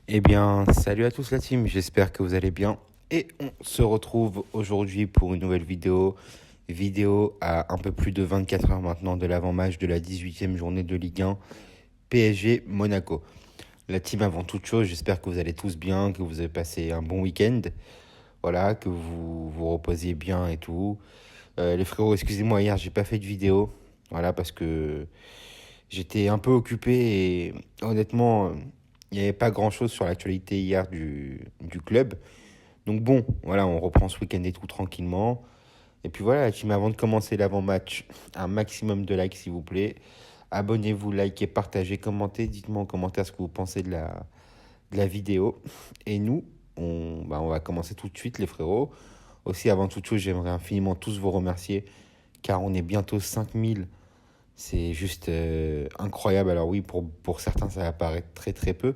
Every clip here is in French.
Eh bien, salut à tous la team, j'espère que vous allez bien. Et on se retrouve aujourd'hui pour une nouvelle vidéo à un peu plus de 24 heures maintenant de l'avant-match de la 18e journée de Ligue 1 PSG Monaco. La team, avant toute chose, j'espère que vous allez tous bien, que vous avez passé un bon week-end, voilà, que vous vous reposiez bien et tout. Les frérots, excusez-moi, hier j'ai pas fait de vidéo, voilà, parce que j'étais un peu occupé et honnêtement, il n'y avait pas grand-chose sur l'actualité hier du club. Donc bon, voilà, on reprend ce week-end et tout tranquillement. Et puis voilà, la team, avant de commencer l'avant-match, un maximum de likes s'il vous plaît. Abonnez-vous, likez, partagez, commentez. Dites-moi en commentaire ce que vous pensez de la vidéo. Et nous, on va commencer tout de suite les frérots. Aussi, avant toute chose, j'aimerais infiniment tous vous remercier car on est bientôt 5000. C'est juste incroyable. Alors oui, pour certains, ça va paraître très très peu.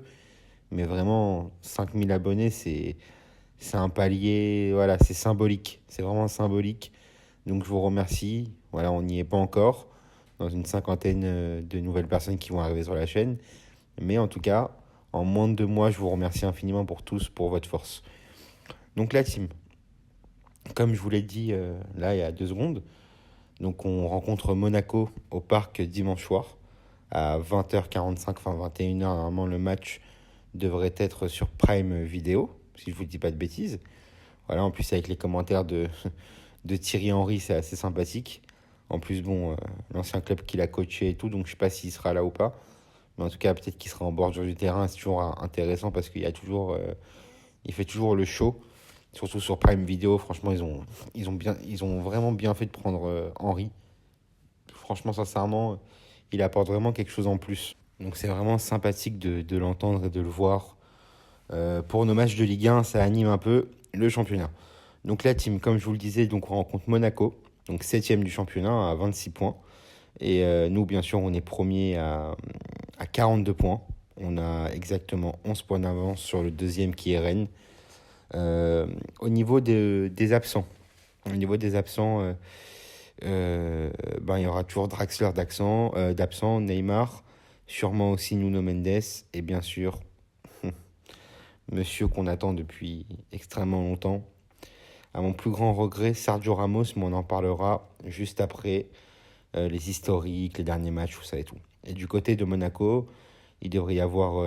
Mais vraiment, 5000 abonnés, c'est un palier, voilà, c'est symbolique. C'est vraiment symbolique. Donc je vous remercie. Voilà, on n'y est pas encore. Dans une cinquantaine de nouvelles personnes qui vont arriver sur la chaîne. Mais en tout cas, en moins de 2 mois, je vous remercie infiniment pour tous, pour votre force. Donc la team, comme je vous l'ai dit là il y a 2 secondes, donc on rencontre Monaco au parc dimanche soir à 20h45, enfin 21h. Normalement, le match devrait être sur Prime Vidéo, si je ne vous dis pas de bêtises. Voilà, en plus avec les commentaires de Thierry Henry, c'est assez sympathique. En plus, bon, l'ancien club qu'il a coaché et tout, donc je sais pas s'il sera là ou pas. Mais en tout cas, peut-être qu'il sera en bordure du terrain. C'est toujours intéressant parce qu'il y a toujours, il fait toujours le show. Surtout sur Prime Video, franchement, ils ont vraiment bien fait de prendre Henry. Franchement, sincèrement, il apporte vraiment quelque chose en plus. Donc c'est vraiment sympathique de l'entendre et de le voir. Pour nos matchs de Ligue 1, ça anime un peu le championnat. Donc la team, comme je vous le disais, donc on rencontre Monaco, donc 7e du championnat à 26 points. Et nous, bien sûr, on est premier à 42 points. On a exactement 11 points d'avance sur le deuxième qui est Rennes. Au niveau des absents, ben, il y aura toujours Draxler d'absent, Neymar, sûrement aussi Nuno Mendes, et bien sûr, monsieur qu'on attend depuis extrêmement longtemps. À mon plus grand regret, Sergio Ramos, mais on en parlera juste après les historiques, les derniers matchs, tout ça et tout. Et du côté de Monaco, il devrait y avoir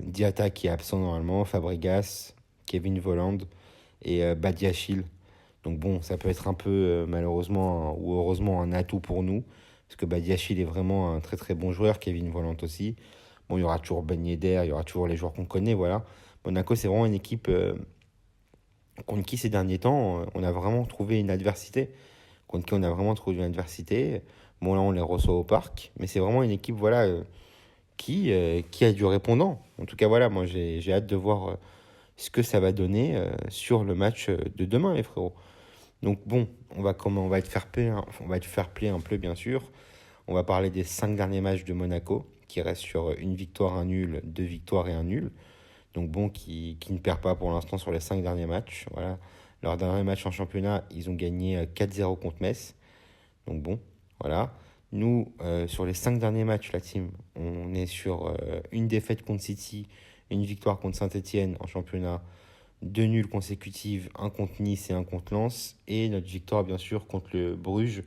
Diatta qui est absent normalement, Fabregas, Kevin Volland et Badiachil. Donc bon, ça peut être un peu malheureusement ou heureusement un atout pour nous, parce que Badiachil est vraiment un très très bon joueur, Kevin Volland aussi. Bon, il y aura toujours Ben Yedder, il y aura toujours les joueurs qu'on connaît, voilà. Monaco, c'est vraiment une équipe contre qui ces derniers temps, on a vraiment trouvé une adversité. Contre qui on a vraiment trouvé une adversité. Bon, là, on les reçoit au parc, mais c'est vraiment une équipe, voilà, qui a du répondant. En tout cas, voilà, moi, j'ai hâte de voir ce que ça va donner sur le match de demain, les frérots. Donc bon, on va être fair play, hein, on va être fair play un peu bien sûr. On va parler des 5 derniers matchs de Monaco, qui restent sur une victoire, un nul, 2 victoires et un nul. Donc bon, qui ne perd pas pour l'instant sur les 5 derniers matchs. Voilà. Leur dernier match en championnat, ils ont gagné 4-0 contre Metz. Donc bon, voilà. Nous, sur les 5 derniers matchs, la team, on est sur une défaite contre City, une victoire contre Saint-Etienne en championnat, 2 nuls consécutives, un contre Nice et un contre Lens, et notre victoire bien sûr contre le Bruges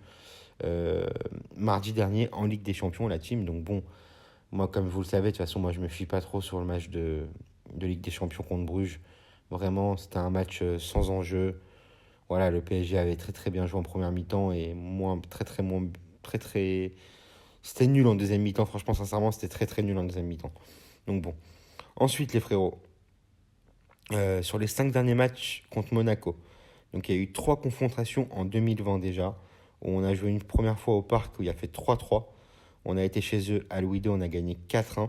euh, mardi dernier en Ligue des Champions, la team. Donc bon, moi comme vous le savez, de toute façon, moi je me fie pas trop sur le match de Ligue des Champions contre Bruges. Vraiment, c'était un match sans enjeu. Voilà, le PSG avait très très bien joué en première mi-temps et moins très très c'était nul en deuxième mi-temps. Franchement, sincèrement, c'était très très nul en deuxième mi-temps. Donc bon. Ensuite, les frérots, sur les 5 derniers matchs contre Monaco. Donc il y a eu 3 confrontations en 2020 déjà, où on a joué une première fois au parc où il a fait 3-3. On a été chez eux à Louis II, on a gagné 4-1.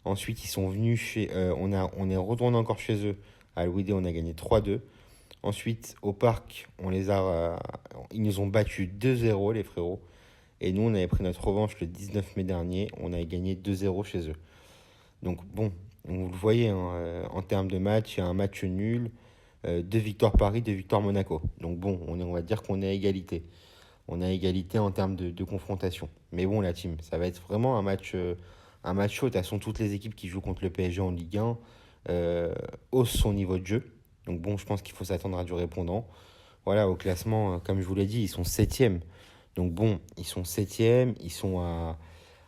Ensuite, ils sont venus on est retourné encore chez eux à Louis II, on a gagné 3-2. Ensuite, au parc, ils nous ont battus 2-0, les frérots. Et nous, on avait pris notre revanche le 19 mai dernier, on avait gagné 2-0 chez eux. Donc bon, vous le voyez, hein, en termes de match, il y a un match nul, 2 victoires Paris, 2 victoires Monaco. Donc bon, on va dire qu'on est à égalité. On a égalité en termes de confrontation. Mais bon, la team, ça va être vraiment un match chaud. De toute façon, toutes les équipes qui jouent contre le PSG en Ligue 1, euh, hausse son niveau de jeu. Donc bon, je pense qu'il faut s'attendre à du répondant. Voilà, au classement, comme je vous l'ai dit, ils sont septième. Donc bon, ils sont septième, ils sont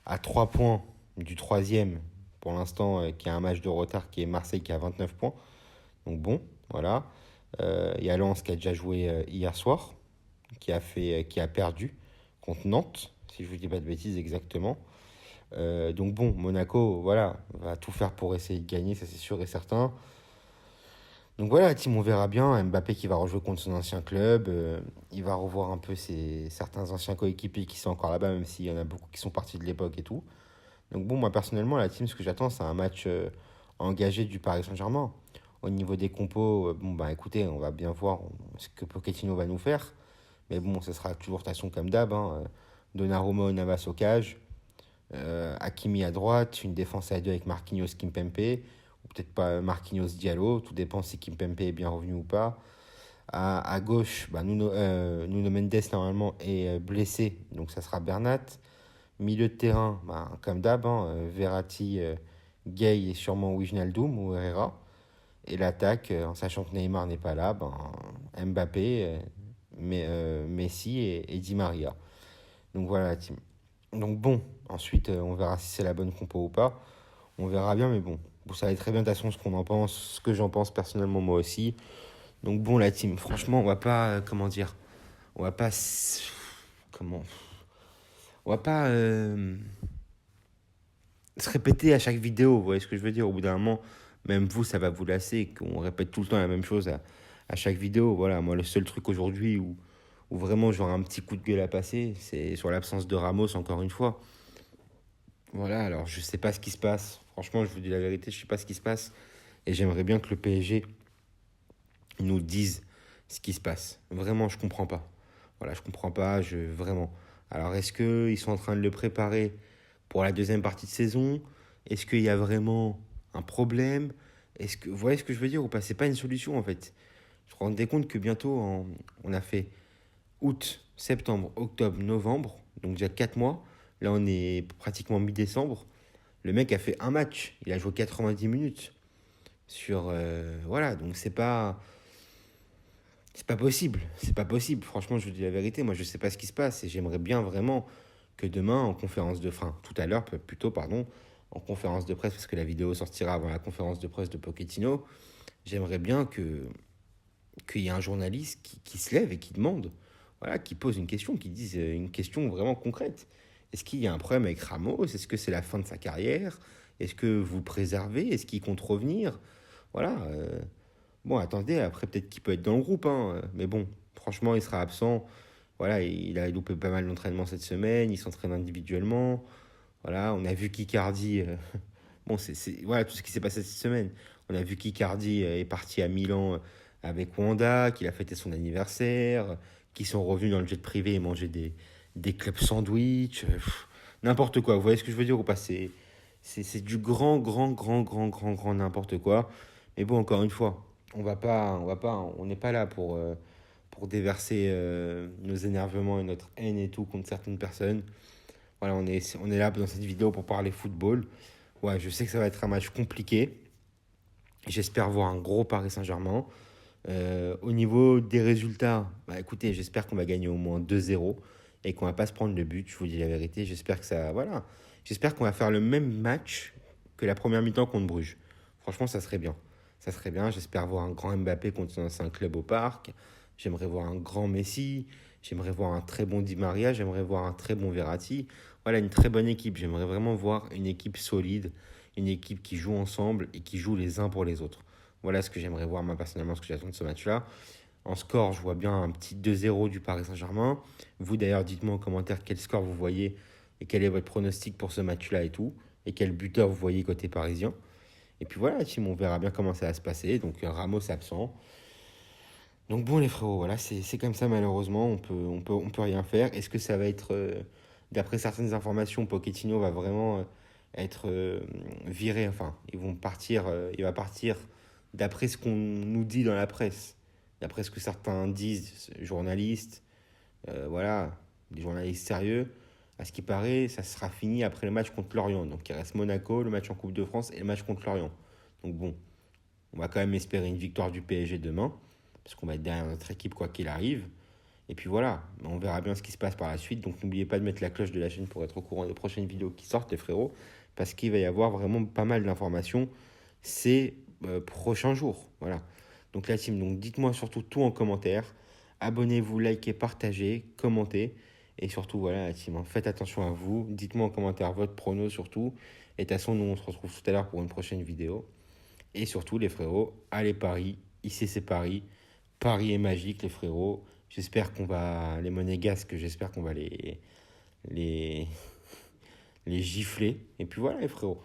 à 3 points du troisième pour l'instant, qui a un match de retard, qui est Marseille, qui a 29 points. Donc bon, voilà. Il y a Lens qui a déjà joué hier soir, qui a perdu contre Nantes, si je ne vous dis pas de bêtises exactement. Donc bon, Monaco, voilà, va tout faire pour essayer de gagner, ça c'est sûr et certain. Donc voilà, Tim, on verra bien. Mbappé qui va rejouer contre son ancien club. Il va revoir un peu certains anciens coéquipiers qui sont encore là-bas, même s'il y en a beaucoup qui sont partis de l'époque et tout. Donc bon, moi personnellement, la team, ce que j'attends, c'est un match engagé du Paris Saint-Germain. Au niveau des compos, bon bah écoutez, on va bien voir ce que Pochettino va nous faire. Mais bon, ce sera toujours de toute façon comme d'hab. Donnarumma, Navas au cage. Hakimi à droite, une défense à deux avec Marquinhos, Kimpembe, ou peut-être pas Marquinhos, Diallo, tout dépend si Kimpembe est bien revenu ou pas. À gauche, bah, Nuno Mendes normalement est blessé, donc ça sera Bernat. Milieu de terrain, bah, comme d'hab, Verratti, Gay et sûrement Wijnaldum ou Herrera. Et l'attaque, en sachant que Neymar n'est pas là, ben, Mbappé, Messi et Di Maria. Donc voilà la team. Donc bon, ensuite on verra si c'est la bonne compo ou pas. On verra bien, mais bon, vous savez très bien de toute façon ce qu'on en pense, ce que j'en pense personnellement moi aussi. Donc bon, la team, franchement, on va pas, comment dire, on va pas, comment, on va pas se répéter à chaque vidéo, vous voyez ce que je veux dire. Au bout d'un moment, même vous, ça va vous lasser, qu'on répète tout le temps la même chose à chaque vidéo. Voilà, moi, le seul truc aujourd'hui où vraiment j'aurai un petit coup de gueule à passer, c'est sur l'absence de Ramos, encore une fois. Voilà, alors je sais pas ce qui se passe. Franchement, je vous dis la vérité, je sais pas ce qui se passe. Et j'aimerais bien que le PSG nous dise ce qui se passe. Vraiment, je comprends pas. Voilà, je comprends pas, vraiment. Alors, est-ce qu'ils sont en train de le préparer pour la deuxième partie de saison? Est-ce qu'il y a vraiment un problème? Est-ce que, vous voyez ce que je veux dire ou pas? C'est pas une solution en fait. Je me rendais compte que bientôt, on a fait août, septembre, octobre, novembre, donc déjà 4 mois. Là, on est pratiquement mi-décembre. Le mec a fait un match, il a joué 90 minutes sur voilà, donc c'est pas possible, c'est pas possible. Franchement, je vous dis la vérité, moi je sais pas ce qui se passe et j'aimerais bien vraiment que demain en conférence de fin, tout à l'heure plutôt pardon, en conférence de presse parce que la vidéo sortira avant la conférence de presse de Pochettino, j'aimerais bien qu'il y ait un journaliste qui se lève et qui demande, voilà, qui pose une question, qui dise une question vraiment concrète. Est-ce qu'il y a un problème avec Ramos? Est-ce que c'est la fin de sa carrière? Est-ce que vous le préservez? Est-ce qu'il compte revenir? Voilà. Bon, attendez, après peut-être qu'il peut être dans le groupe, hein, mais bon, franchement, il sera absent. Voilà, il a loupé pas mal d'entraînement cette semaine, il s'entraîne individuellement. Voilà, on a vu qu'Icardi, bon, voilà tout ce qui s'est passé cette semaine. On a vu qu'Icardi est parti à Milan avec Wanda, qu'il a fêté son anniversaire, qu'ils sont revenus dans le jet privé et manger des clubs sandwich, n'importe quoi. Vous voyez ce que je veux dire ou pas? C'est du grand n'importe quoi. Mais bon, encore une fois, on n'est pas là pour déverser nos énervements et notre haine et tout contre certaines personnes. Voilà, on est là dans cette vidéo pour parler football. Ouais, je sais que ça va être un match compliqué. J'espère voir un gros Paris Saint-Germain. Au niveau des résultats, bah écoutez, j'espère qu'on va gagner au moins 2-0 et qu'on va pas se prendre le but, je vous dis la vérité. J'espère que ça. Voilà. J'espère qu'on va faire le même match que la première mi-temps contre Bruges. Franchement, ça serait bien. Ça serait bien. J'espère voir un grand Mbappé contre un club au parc. J'aimerais voir un grand Messi. J'aimerais voir un très bon Di Maria. J'aimerais voir un très bon Verratti. Voilà, une très bonne équipe. J'aimerais vraiment voir une équipe solide, une équipe qui joue ensemble et qui joue les uns pour les autres. Voilà ce que j'aimerais voir, moi, personnellement, ce que j'attends de ce match-là. En score, je vois bien un petit 2-0 du Paris Saint-Germain. Vous, d'ailleurs, dites-moi en commentaire quel score vous voyez et quel est votre pronostic pour ce match-là et tout. Et quel buteur vous voyez côté parisien. Et puis voilà, Tim, on verra bien comment ça va se passer. Donc, Ramos absent. Donc bon, les frérots, voilà, c'est comme ça, malheureusement. On peut rien faire. Est-ce que ça va être, d'après certaines informations, Pochettino va vraiment être viré. Enfin, il va partir d'après ce qu'on nous dit dans la presse, d'après ce que certains disent, journalistes, voilà, des journalistes sérieux. À ce qui paraît, ça sera fini après le match contre Lorient. Donc il reste Monaco, le match en Coupe de France et le match contre Lorient. Donc bon, On va quand même espérer une victoire du PSG demain, parce qu'on va être derrière notre équipe quoi qu'il arrive. Et puis voilà, on verra bien ce qui se passe par la suite. Donc n'oubliez pas de mettre la cloche de la chaîne pour être au courant des prochaines vidéos qui sortent, les frérots, parce qu'il va y avoir vraiment pas mal d'informations ces prochains jours. Voilà. Donc la team, donc dites-moi surtout tout en commentaire. Abonnez-vous, likez, partagez, commentez. Et surtout, voilà, la team, faites attention à vous. Dites-moi en commentaire votre prono surtout. Et de toute façon, nous, on se retrouve tout à l'heure pour une prochaine vidéo. Et surtout, les frérots, allez Paris, ICC Paris. Paris est magique, les frérots. J'espère qu'on va, les monégasques, j'espère qu'on va les, les gifler. Et puis voilà, les frérots.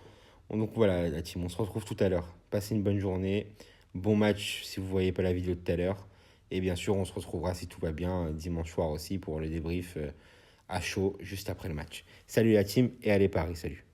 Donc voilà, la team, on se retrouve tout à l'heure. Passez une bonne journée. Bon match si vous ne voyez pas la vidéo de tout à l'heure. Et bien sûr, on se retrouvera si tout va bien dimanche soir aussi pour le débrief à chaud juste après le match. Salut la team et allez Paris, salut.